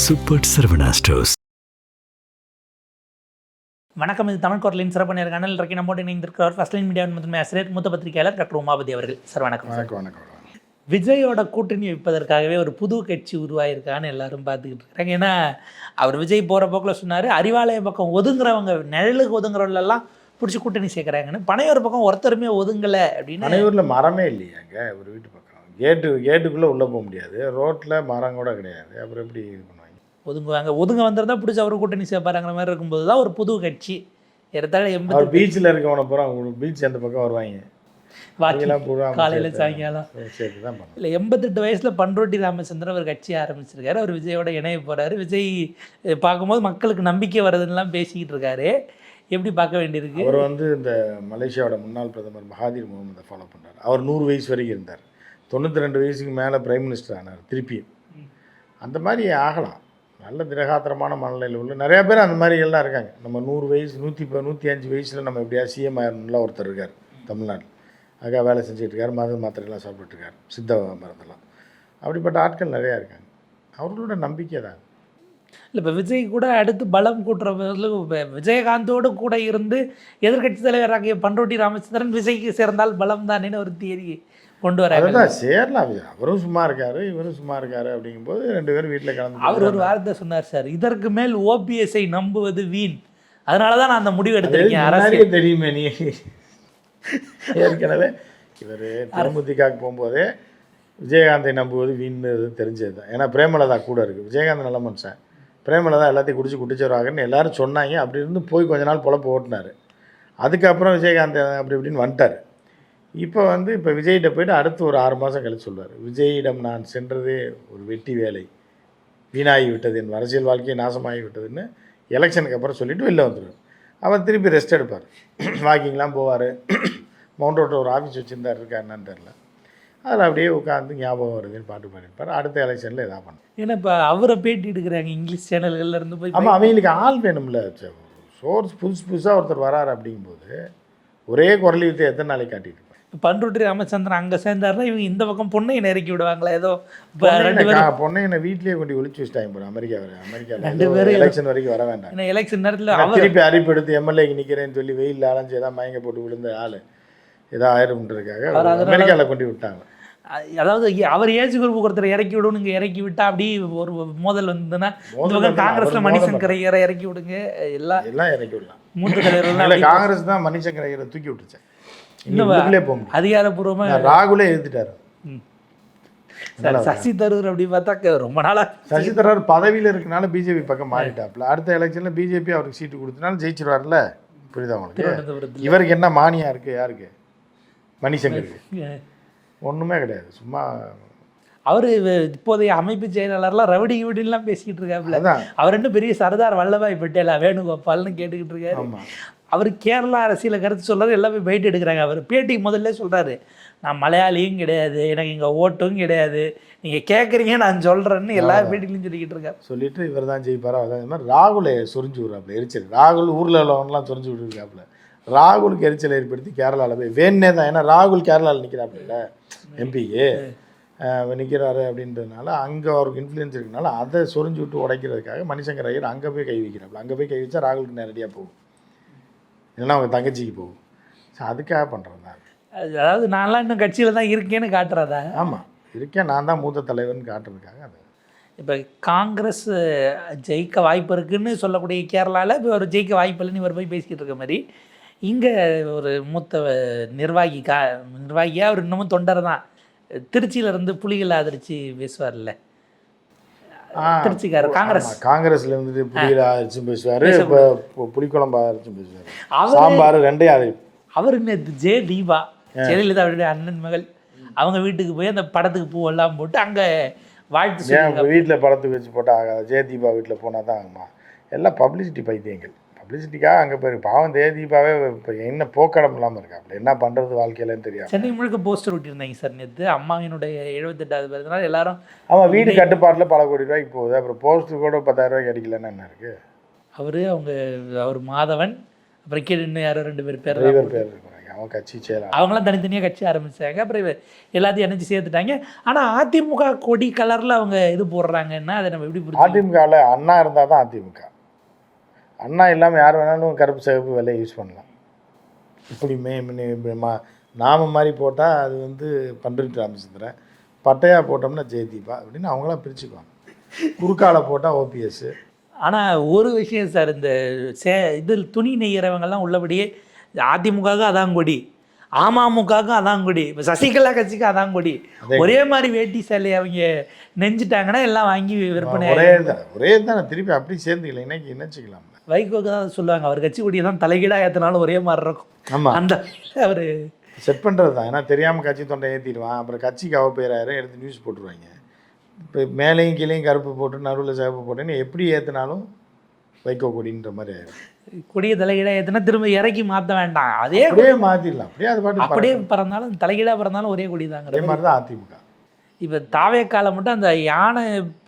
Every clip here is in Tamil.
Super Saravana stores. வணக்கம். இது தமிழ் குரலின் சிறப்பு நேர்காணல். இன்றைக்கு நம்மோடு இணைந்திருக்கிறார் ஃபர்ஸ்ட் லைன் மீடியா முதன்மை ஆசிரியர் மூத்த பத்திரிகையாளர் டாக்டர் உமாபதி அவர்கள். சார் வணக்கம். வணக்கம். விஜயோட கூட்டணி வைப்பதற்காகவே ஒரு புது கட்சி உருவாயிருக்கான்னு எல்லாரும் பார்த்துக்கிட்டு இருக்காங்க. ஏன்னா அவர் விஜய் போகிற போக்கில் சொன்னார், அறிவாலய பக்கம் ஒதுங்குறவங்க, நிழலுக்கு ஒதுங்குறவங்களெல்லாம் பிடிச்சி கூட்டணி சேர்க்குறாங்கன்னு. பனையூர் பக்கம் ஒருத்தருமே ஒதுங்கலை அப்படின்னு. பனையூரில் மரமே இல்லையாங்க ஒரு வீட்டு பக்கம். கேட்டுக்குள்ளே உள்ளே போக முடியாது, ரோட்டில் மரம் கூட கிடையாது. அப்புறம் எப்படி இது பண்ணுவாங்க? ஒதுங்க வந்திருந்தா பிடிச்சி அவர் கூட்டணி சேர்ப்பாருங்கிற மாதிரி இருக்கும்போது தான் ஒரு புது கட்சி. ஏறத்தாழ 80 பீச்சில் இருக்கவனை பூரா பீச் அந்த பக்கம் வருவாங்க காலையில் சாயங்காலம். இல்லை 88 வயசில் பண்ருட்டி ராமச்சந்திரன் ஒரு கட்சி ஆரம்பிச்சிருக்காரு. அவர் விஜயோட இணைய போகிறாரு. விஜய் பார்க்கும்போது மக்களுக்கு நம்பிக்கை வருதுன்னெலாம் பேசிக்கிட்டு இருக்காரு. எப்படி பார்க்க வேண்டியிருக்கு? அவர் இந்த மலேசியாவோட முன்னாள் பிரதமர் மகாதீர் முகமதை ஃபாலோ பண்ணுறாரு. அவர் 100 வயசு வரைக்கும் இருந்தார். 92 வயசுக்கு மேலே பிரைம் மினிஸ்டர் ஆனார் திருப்பியும். அந்த மாதிரி ஆகலாம். நல்ல திரகாத்திரமான மனநிலையில் உள்ள நிறையா பேர் அந்த மாதிரி எல்லாம் இருக்காங்க. நம்ம 100 வயசு 105 வயசில் நம்ம எப்படியா சிஎம் ஆயிரம்லாம் ஒருத்தர் இருக்கார் தமிழ்நாட்டில். அதுக்காக வேலை செஞ்சுட்டு இருக்கார், மாத்திரைலாம் சாப்பிட்டுருக்கார், சித்த மருந்தெல்லாம். அப்படிப்பட்ட ஆட்கள் நிறையா இருக்காங்க. அவர்களோட நம்பிக்கை தான். இல்லை, இப்போ விஜய் கூட அடுத்து பலம் கூட்டுற விஜயகாந்தோடு கூட இருந்து எதிர்கட்சி தலைவராகிய பண்ருட்டி ராமச்சந்திரன் விஜய்க்கு சேர்ந்தால் பலம் தானேன்னு ஒரு தியரி கொண்டு வர. அதுதான் சேரலாம். அவரும் சும்மா இருக்காரு, இவரும் சும்மா இருக்காரு. அப்படிங்கும்போது 2 பேரும் வீட்டில் கலந்து. அவர் ஒரு வார்த்தை சொன்னார், சார், இதற்கு மேல் ஓபிஎஸ்ஐ நம்புவது வீண், அதனால தான் நான் அந்த முடிவு எடுத்திருக்கேன். அரசே தெரியுமே, நீ ஏற்கனவே இவர் தேமுதிகாவுக்கு போகும்போதே விஜயகாந்தை நம்புவது வீண் தெரிஞ்சது தான். ஏன்னா பிரேமலதா கூட இருக்குது. விஜயகாந்த் நல்ல மனுஷன், பிரேமலதா எல்லாத்தையும் குடிச்சவராகன்னு எல்லாரும் சொன்னாங்க. அப்படி இருந்து போய் கொஞ்ச நாள் பொழப்பு ஓட்டினார். அதுக்கப்புறம் விஜயகாந்த் அப்படி இப்படின்னு வந்துட்டார். இப்போ இப்போ விஜய்கிட்ட போய்ட்டு அடுத்து ஒரு 6 மாதம் கழிச்சு சொல்வார், விஜயிடம் நான் சென்றதே ஒரு வெட்டி வேலை, வீணாகி விட்டது, என் அரசியல் வாழ்க்கையை நாசமாகி விட்டதுன்னு எலெக்ஷனுக்கு அப்புறம் சொல்லிவிட்டு வெளில வந்துடுவார். அவர் திருப்பி ரெஸ்ட் எடுப்பார், வாக்கிங்லாம் போவார். மவுண்ட் ரோட்டில் ஒரு ஆஃபீஸ் வச்சுருந்தார், இருக்கா என்னன்னு தெரில. அதில் அப்படியே உட்காந்து ஞாபகம் வருதுன்னு பாட்டு பாடிப்பார். அடுத்த எலெக்ஷனில் எதாவது பண்ணும். ஏன்னா இப்போ அவரை பேட்டி எடுக்கிறாங்க இங்கிலீஷ் சேனல்களில் இருந்து போய். ஆமாம், அவங்களுக்கு ஆள் வேணும்ல. சோர்ஸ் புதுசாக ஒருத்தர் வராரு அப்படிங்கும்போது ஒரே குரலி விட்டு எத்தனை நாளைக்கு காட்டிட்டு இருப்பாங்க. பண்ருட்டி ராமச்சந்திரன் அங்கே சேர்ந்தாருன்னா இவங்க இந்த பக்கம் பொண்ணையை இறக்கி விடுவாங்களா? ஏதோ பொண்ணையை வீட்லேயே கொண்டு ஒழிச்சு வச்சுட்டாங்க. போகிறேன் அமெரிக்காவில் 2 பேரும் எலெக்ஷன் வரைக்கும் வர வேண்டாம். எலெக்ஷன் நேரத்தில் திருப்பி அரிப்பு எடுத்து எம்எல்ஏக்கு நிற்கிறேன்னு சொல்லி வெயில் அலைஞ்சு ஏதாவது மயங்க போட்டு விழுந்த ஆள் ஏதோ ஆயிரும்ன்றதுக்காக அமெரிக்காவில் கொண்டு விட்டாங்க. அதாவது அவர் ஏஜ் குரூப் ஒருத்தர் இறக்கி விடுங்க, இறக்கி விட்டா அப்படி ஒரு மோதல் வந்ததுன்னா காங்கிரஸ்ல மணிசங்கர் ஐயரை இறக்கி விடுங்க, எல்லாம் இறக்கி விடலாம். மூத்த தலைவர்கள் காங்கிரஸ் தான் மணிசங்கர் ஐயரை தூக்கி விட்டுச்சு. இன்னும் அதிகாரப்பூர்வமா ராகுலே எழுதிட்டாரு. சசி தரூர் அப்படி பார்த்தா ரொம்ப நாளா சசி தரூர் பதவியில் இருக்கனால பிஜேபி பக்கம் மாறிட்டாப்ல. அடுத்த எலெக்ஷன்ல பிஜேபி அவருக்கு சீட்டு கொடுத்தனால ஜெயிச்சிருவார்ல. புரியுதா உங்களுக்கு? இவருக்கு என்ன மானியா இருக்கு? யாருக்கு? மணிசங்கருக்கு ஒன்றுமே கிடையாது. சும்மா அவர் இப்போதைய அமைப்பு செயலாளர்லாம் ரவுடி கிவடிலாம் பேசிக்கிட்டு இருக்காப்புல. அவர் இன்னும் பெரிய சர்தார் வல்லபாய் பட்டேலா வேணுகோபால்னு கேட்டுக்கிட்டு இருக்காரு. அவர் கேரளா அரசியலை கருத்து சொல்கிறார், எல்லாமே பைட்டு எடுக்கிறாங்க. அவர் பேட்டி முதல்ல சொல்கிறாரு, நான் மலையாளியும் கிடையாது, எனக்கு இங்கே ஓட்டும் கிடையாது, நீங்கள் கேட்குறீங்க நான் சொல்கிறேன்னு எல்லா பேட்டிலையும் சொல்லிக்கிட்டு இருக்காரு. சொல்லிட்டு இவர் தான் ஜெயிப்பாரா? அதான் மாதிரி ராகுலை சொரிஞ்சு விடுறாப்புல, எரிச்சல். ராகுல் ஊரில் உள்ளவங்கலாம் சொரிஞ்சு விட்டுருக்காப்புல. ராகுலுக்கு எரிச்சல் ஏற்படுத்தி கேரளாவில் போய் வேணே தான். ஏன்னா ராகுல் கேரளாவில் நிற்கிறாப்புல, எம்பிக்கு நிற்கிறாரு அப்படின்றதுனால அங்கே அவருக்கு இன்ஃப்ளூயன்ஸ் இருக்குனால அதை சொரிஞ்சு விட்டு உடைக்கிறதுக்காக மணிசங்கர் ஐயர் அங்கே போய் கை வைக்கிறாப்புல. அங்கே போய் கை வச்சா ராகுலுக்கு நேரடியாக போகும், இல்லைன்னா அவங்க தங்கச்சிக்கு போகும். ஸோ அதுக்காக பண்ணுறது தான். அதாவது நான்லாம் இன்னும் கட்சியில் தான் இருக்கேன்னு காட்டுறதா? ஆமாம், இருக்கேன், நான் தான் மூத்த தலைவர்னு காட்டுறதுக்காக. அது இப்போ காங்கிரஸ் ஜெயிக்க வாய்ப்பு இருக்குதுன்னு சொல்லக்கூடிய கேரளாவில் இப்போ ஒரு ஜெயிக்க வாய்ப்பு இல்லைன்னு இவர் போய் பேசிக்கிட்டு இருக்க மாதிரி இங்கே ஒரு மூத்த நிர்வாகியாக அவர் இன்னமும் தொண்டர் தான். திருச்சியிலேருந்து புலிகள் ஆதரிச்சு பேசுவார்ல, திருச்சிக்காரர் காங்கிரஸ்ல இருந்துட்டு புலிகளை ஆதரிச்சும் பேசுவார், இப்போ புலிக்குழம்பு ஆதரிச்சும் பேசுவார், சாம்பார் 2 ஆதரிப்பு. அவர் நேற்று தீபா ஜெயலலிதா அவருடைய அண்ணன் மகள் அவங்க வீட்டுக்கு போய் அந்த படத்துக்கு பூவெல்லாம் போட்டு அங்கே வாழ்த்து. ஏன் வீட்டில் படத்துக்கு வச்சு போட்டால் ஆகாது? தீபா வீட்டில் போனால் தான் ஆகுமா? எல்லாம் பப்ளிசிட்டி பைத்தியங்கள். பப்ளிசிட்டிக்காக அங்கே போயிருக்கு. பாவம் தீபாவே இப்போ என்ன போக்கடம் இல்லாமல் இருக்கா, அப்படி என்ன பண்ணுறது வாழ்க்கையிலன்னு தெரியாது. சென்னை முழுக்க போஸ்டர் விட்டிருந்தாங்க சார் நேற்று. அம்மாவினுடைய 78வது பிறந்தநாள் எல்லாரும். அவன் வீடு கட்டுப்பாட்டில் பல கோடி ரூபாய்க்கு போகுது, அப்புறம் போஸ்டர் கூட 10,000 ரூபாய்க்கு அடிக்கலன்னு என்ன இருக்குது? அவர் மாதவன், அப்புறம் கீழே இன்னும் யாரோ 2 பேர் இருக்கிறாங்க. அவன் கட்சி செயலாளர். அவங்களாம் தனித்தனியாக கட்சி ஆரம்பித்தாங்க. அப்புறம் எல்லாத்தையும் இணைச்சி சேர்த்துட்டாங்க. ஆனால் அதிமுக கொடி கலரில் அவங்க இது போடுறாங்கன்னா அதை நம்ம எப்படி புரியும்? அதிமுகவில் அண்ணா இருந்தால் தான் அதிமுக. அண்ணா இல்லாமல் யார் வேணாலும் கருப்பு சிவப்பு வெள்ளையை யூஸ் பண்ணலாம். இப்படி நாம மாதிரி போட்டால் அது வந்து பண்ருட்டி ராமச்சந்திரன், பட்டையாக போட்டோம்னா ஜெயதீபா அப்படின்னு அவங்களாம் பிரிச்சுக்குவாங்க. குறுக்கால போட்டால் ஓபிஎஸ். ஆனால் ஒரு விஷயம் சார், இந்த இதில் துணி நெய்கிறவங்கெல்லாம் உள்ளபடியே அதிமுகவுக்கு அதான் கொடி, அமமுகவுக்கும் அதான் கொடி, இப்போ சசிகலா கட்சிக்கு அதான் கொடி, ஒரே மாதிரி வேட்டி சேலையை அவங்க நெஞ்சிட்டாங்கன்னா எல்லாம் வாங்கி விற்பனை. ஒரே தான் திருப்பி அப்படி சேர்ந்துக்கல, இன்னைக்கு நினச்சிக்கலாம். வைகோக்கு தான் சொல்லுவாங்க, அவர் கட்சி கொடியை தான் தலைகீடாக ஏற்றினாலும் ஒரே மாதிரி இருக்கும். ஆமாம், அந்த அவர் செட் பண்ணுறது தான். ஏன்னா தெரியாமல் கட்சி தொண்டை ஏற்றிடுவான், அப்புறம் கட்சிக்கு அவப்பேராயிரம் எடுத்து நியூஸ் போட்டுருவாங்க. இப்போ மேலேயும் கீழேயும் கருப்பு போட்டு நடுவில் சிவப்பு போட்டுன்னு எப்படி ஏற்றினாலும் வைகோ கொடின்ற மாதிரி ஆயிடும். கொடியை தலைகீடாக ஏற்றினா திரும்ப இறக்கி மாற்ற வேண்டாம், அதே மாற்றிடலாம். அப்படியே அது பாட்டு அப்படியே பிறந்தாலும் தலைகீடாக பிறந்தாலும் ஒரே கொடி தாங்க. அதே மாதிரி தான் அதிமுக. இப்போ தாவேக்கால மட்டும் அந்த யானை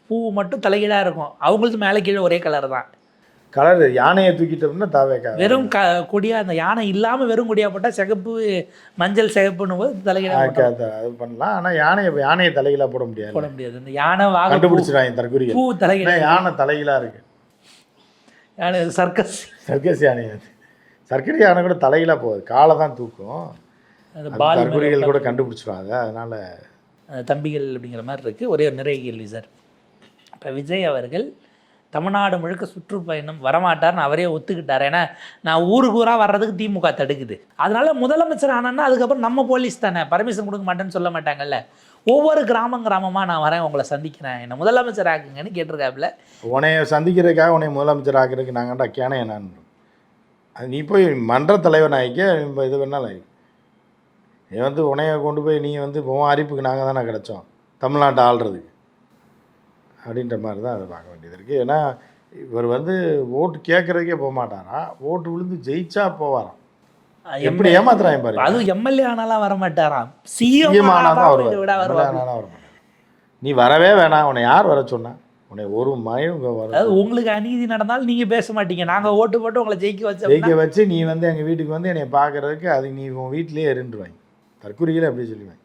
பூ மட்டும் தலைகீடாக இருக்கும், அவங்களுக்கு மேலே கீழே ஒரே கலர் தான். கலர் யானையை தூக்கிட்டோம்னா தாவேக்கா. வெறும் கொடியாக அந்த யானை இல்லாமல் வெறும் கொடியாக போட்டால் சிகப்பு மஞ்சள் சிகப்புன்னு போது தலைகீழாக அது பண்ணலாம். ஆனால் யானையை தலைகீழாக போட முடியாது. இந்த யானை கண்டுபிடிச்சிடாங்க தற்கொலை பூ தலைகீழ. யானை தலைகீழாக இருக்கு. யானை சர்க்கஸ் யானை. அது சர்க்கரை யானை கூட தலைகீழாக போகுது, காலை தான் தூக்கும். தற்கொலைகள் கூட கண்டுபிடிச்சிடுவாங்க. அதனால தம்பிகள் அப்படிங்கிற மாதிரி இருக்குது. ஒரே ஒரு நிறைய கேள்வி சார். இப்போ விஜய் அவர்கள் தமிழ்நாடு முழுக்க சுற்றுப்பயணம் வரமாட்டார்னு அவரே ஒத்துக்கிட்டார். ஏன்னா நான் ஊருக்கு ஊராக வர்றதுக்கு திமுக தடுக்குது. அதனால முதலமைச்சர் ஆனான்னா அதுக்கப்புறம் நம்ம போலீஸ் தானே, பர்மிஷன் கொடுக்க மாட்டேன்னு சொல்ல மாட்டாங்கல்ல. ஒவ்வொரு கிராமமாக நான் வரேன், உங்களை சந்திக்கிறேன், என்னை முதலமைச்சர் ஆக்குங்கன்னு கேட்டிருக்காப்புல. உன்னைய சந்திக்கிறதுக்காக உன்னை முதலமைச்சர் ஆக்குறதுக்கு நாங்கள்டா கேன என்னான்னு அது நீ போய் மன்ற தலைவர் ஆகிக்க இது வேணாலும் ஆகி நீ வந்து உன்னைய கொண்டு போய் நீ வந்து உன் அரிப்புக்கு நாங்கள் தானே கிடச்சோம் தமிழ்நாட்டை ஆள்றதுக்கு அப்படின்ற மாதிரி தான் அதை பார்க்க வேண்டியது இருக்குது. ஏன்னா இவர் வந்து ஓட்டு கேட்குறதுக்கே போக மாட்டாரா, ஓட்டு விழுந்து ஜெயிச்சா போவாராம். எப்படி ஏமாத்துறாங்க பாருங்க. அதுவும் எம்எல்ஏ ஆனாலாம் வர மாட்டாராம், சிஎம் ஆனாதான் வருவார். நீ வரவே வேணாம், உன்னை யார் வர சொன்னா? உன்னை ஒரு மயம் அதாவது உங்களுக்கு அநீதி நடந்தாலும் நீங்கள் பேச மாட்டீங்க, நாங்கள் ஓட்டு போட்டு உங்களை ஜெயிக்க வச்சு நீ வந்து எங்கள் வீட்டுக்கு வந்து என்னை பார்க்குறதுக்கு அது நீ உன் வீட்டிலே இருந்துருவாங்க. தற்கொலையில் அப்படி சொல்லுவேன்.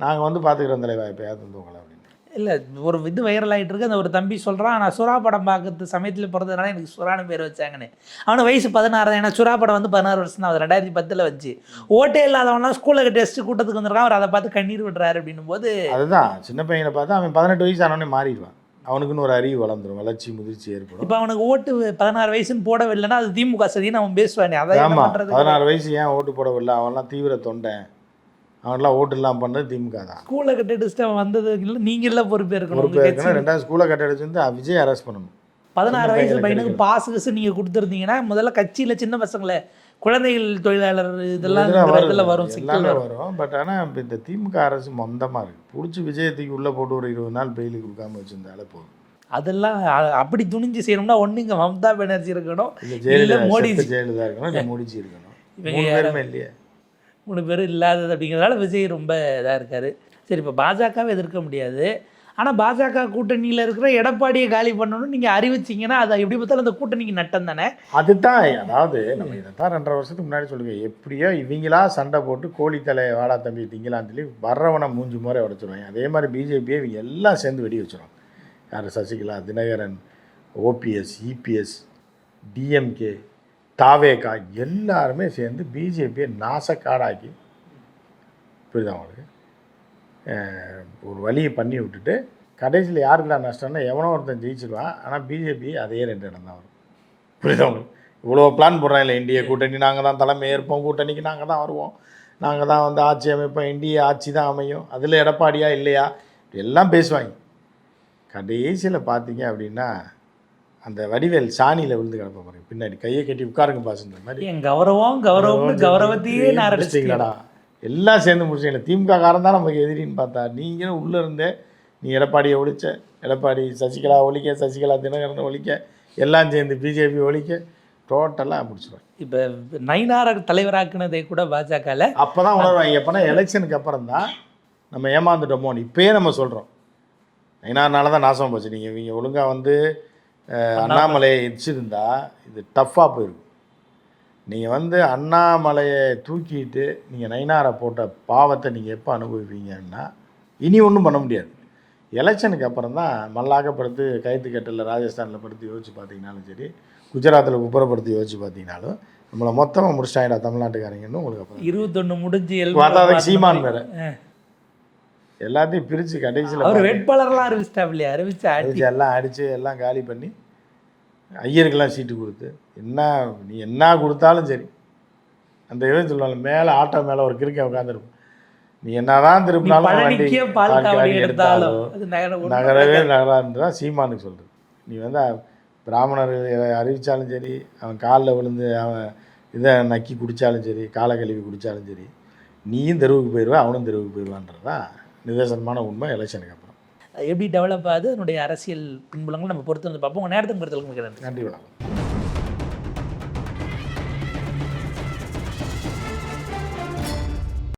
நாங்கள் வந்து பார்த்துக்கிறோம் தலைவா எப்போயாவது வந்து உங்களை அப்படின்னு. இல்லை, ஒரு இது வைரல் ஆகிட்டு இருக்கு. அந்த ஒரு தம்பி சொல்கிறான், நான் சுறா படம் பார்க்கறது சமயத்தில் பிறந்ததுனால எனக்கு சுறான்னு பேர் வச்சாங்கன்னு. அவனை வயசு 16. ஏன்னா சுறா படம் வந்து 16 வருஷம் தான், 2010 வச்சு. ஓட்டே இல்லாதவனா ஸ்கூலுக்கு டெஸ்ட்டு கூட்டத்துக்கு வந்துருக்கான், அவர் அதை பார்த்து கண்ணீர் விடுறாரு அப்படின்னும் போது அதுதான் சின்ன பையனை பார்த்து அவன் 18 வயசு ஆனவனே மாறிடுவான். அவனுக்குன்னு ஒரு அறிவு வளர்ந்துடும், வளர்ச்சி முதிர்ச்சி ஏற்படும். இப்போ அவனுக்கு ஓட்டு 16 வயசுன்னு போடவில்லைன்னா அது திமுக சதின்னு அவன் பேசுவானே. அதான் 16 வயசு ஏன் ஓட்டு போடவில்லை, அவன்லாம் தீவிர தொண்டை, அவன்லாம் ஓட்டு இல்லாமல் பண்ணது திமுக தான். ஸ்கூலை கட்டடிச்சுட்டு அவன் வந்தது இல்லை, நீங்கள் எல்லாம் பொறுப்பு இருக்கணும். 2வது ஸ்கூலை கட்டடிச்சு வந்து விஜய் அரெஸ்ட் பண்ணணும். 16 வயசு பையனுக்கு பாசு நீங்கள் கொடுத்துருந்தீங்கன்னா முதல்ல கட்சியில் சின்ன பசங்களை குழந்தைகள் தொழிலாளர் இதெல்லாம் வரும், சிக்கல் வரும். பட் ஆனால் இப்போ இந்த திமுக அரசு மொந்தமாக இருக்குது. பிடிச்சி விஜயத்துக்கு உள்ளே போட்டு ஒரு 20 நாள் பெயிலுக்கு கொடுக்காம வச்சுருந்தாலே போதும். அதெல்லாம் அப்படி துணிஞ்சு செய்யணும்னா ஒன்று இங்கே மம்தா பானர்ஜி இருக்கணும், இல்லை மோடிஜி ஜெயலலிதா இருக்கணும், இல்லை மோடிஜி இருக்கணும். இவங்க இல்லையே, 3 பேர் இல்லாதது. அப்படிங்கிறதால விஜய் ரொம்ப இதாக இருக்கார். சரி, இப்போ பாஜகவை எதிர்க்க முடியாது, ஆனால் பாஜக கூட்டணியில் இருக்கிற எடப்பாடியை காலி பண்ணணும்னு நீங்கள் அறிவிச்சிங்கன்னா அதை எப்படி பார்த்தாலும் அந்த கூட்டணிக்கு நட்டம் தானே. அதுதான், அதாவது நம்ம இதை தான் 2.5 வருஷத்துக்கு முன்னாடி சொல்லுங்க, எப்படியோ இவங்களா சண்டை போட்டு கோழித்தலை வாடா தம்பி திங்கலான்னு சொல்லி வர்றவனை 3 முறை உடச்சிடுவாங்க. அதே மாதிரி பிஜேபியை இவங்க எல்லாம் சேர்ந்து வெடி வச்சிடும். யார்? சசிகலா, தினகரன், ஓபிஎஸ், இபிஎஸ், டிஎம்கே, தாவேகா எல்லாருமே சேர்ந்து பிஜேபியை நாசக்காடாக்கி புரியுது அவங்களுக்கு ஒரு வழியை பண்ணி விட்டுட்டு கடைசியில் யாருக்குலாம் நஷ்டம்னா எவனோ ஒருத்தன் ஜெயிச்சிடுவான். ஆனால் பிஜேபி அதே 2 இடம் தான் வரும். புரியுது அவங்களுக்கு. இவ்வளோ பிளான் போடுறாங்க இல்லை, இந்திய கூட்டணி நாங்கள் தான் தலைமை ஏற்போம், கூட்டணிக்கு நாங்கள் தான் வருவோம், நாங்கள் தான் வந்து ஆட்சி அமைப்போம், இந்திய ஆட்சி தான் அமையும், அதில் எடப்பாடியா இல்லையா எல்லாம் பேசுவாங்க. கடைசியில் பார்த்தீங்க அப்படின்னா அந்த வடிவேல் சாணியில் விழுந்து கிடப்ப பாருங்க, பின்னாடி கையை கட்டி உட்காருங்க பாசுன்ற மாதிரி. என் கௌரவத்தையே ஆரம்பிச்சிட்டிங்களாடா, எல்லாம் சேர்ந்து முடிச்சிங்களா. திமுக காரன் தான் நமக்கு எதிரின்னு பார்த்தா நீங்களும் உள்ளே இருந்தே நீ எடப்பாடியை ஒழிச்ச, எடப்பாடி சசிகலா ஒழிக்க, சசிகலா தினகரனை ஒழிக்க, எல்லாம் சேர்ந்து பிஜேபி ஒழிக்க டோட்டலாக முடிச்சிடுவாங்க. இப்போ நயினாரை தலைவராக்குனதை கூட பாஜகவில் அப்போ தான் உணர்வாங்க. எப்போனா எலெக்ஷனுக்கு அப்புறம் தான் நம்ம ஏமாந்துட்டோமோன்னு இப்போயே நம்ம சொல்கிறோம். நயினார்னால தான் நாசமாக போச்சு. நீங்கள் ஒழுங்காக வந்து அண்ணாமலையை இடிச்சிருந்தா இது டஃப்பாக போயிருக்கும். நீங்கள் வந்து அண்ணாமலையை தூக்கிட்டு நீங்கள் நயினாரை போட்ட பாவத்தை நீங்கள் எப்போ அனுபவிப்பீங்கன்னா இனி ஒன்றும் பண்ண முடியாது. எலெக்ஷனுக்கு அப்புறம் தான் மல்லாக்கப்படுத்து கைத்து கட்டில் ராஜஸ்தானில் படுத்து யோசிச்சு பார்த்தீங்கன்னாலும் சரி, குஜராத்தில் குப்புறப்படுத்தி யோசிச்சு பார்த்தீங்கன்னாலும் நம்மளை மொத்தமாக முடிச்சிட்டாங்கடா தமிழ்நாட்டுக்காரங்கன்னு உங்களுக்கு அப்புறம் 21 முடிஞ்சு பார்த்தா சீமான் வேறு எல்லாத்தையும் பிரித்து கடைசியில் அவர் வேட்பாளர்லாம் அறிவிச்சிட்டாப்லையா? அடிச்சு எல்லாம் அடித்து எல்லாம் காலி பண்ணி ஐயருக்கெல்லாம் சீட்டு கொடுத்து நீ என்ன கொடுத்தாலும் சரி அந்த இதை சொல்லுவாங்க மேலே ஆட்டோ மேலே ஒரு கிறுக்கன் உட்காந்துருக்கும். நீ என்னதான் திருப்பினாலும் நகரவே நகரான்னு தான் சீமானுக்கு சொல்கிறது. நீ வந்து பிராமணர் அறிவித்தாலும் சரி, அவன் காலில் விழுந்து அவன் இதை நக்கி குடித்தாலும் சரி, காலை கழுவி குடித்தாலும் சரி, நீயும் தெருவுக்கு போயிடுவா அவனும் தெருவுக்கு போயிடுவான்றது தான் நிதர்சனமான உண்மை. எலெக்ஷனுக்கு அப்புறம் எப்படி டெவலப் ஆகுது அதனுடைய அரசியல் பின்புலங்கள் நம்ம பொறுத்து வந்து பார்ப்போம். உங்கள் நேரத்துக்கு பொறுத்தவரைக்கும் மிக நன்றி. நன்றி வணக்கம்.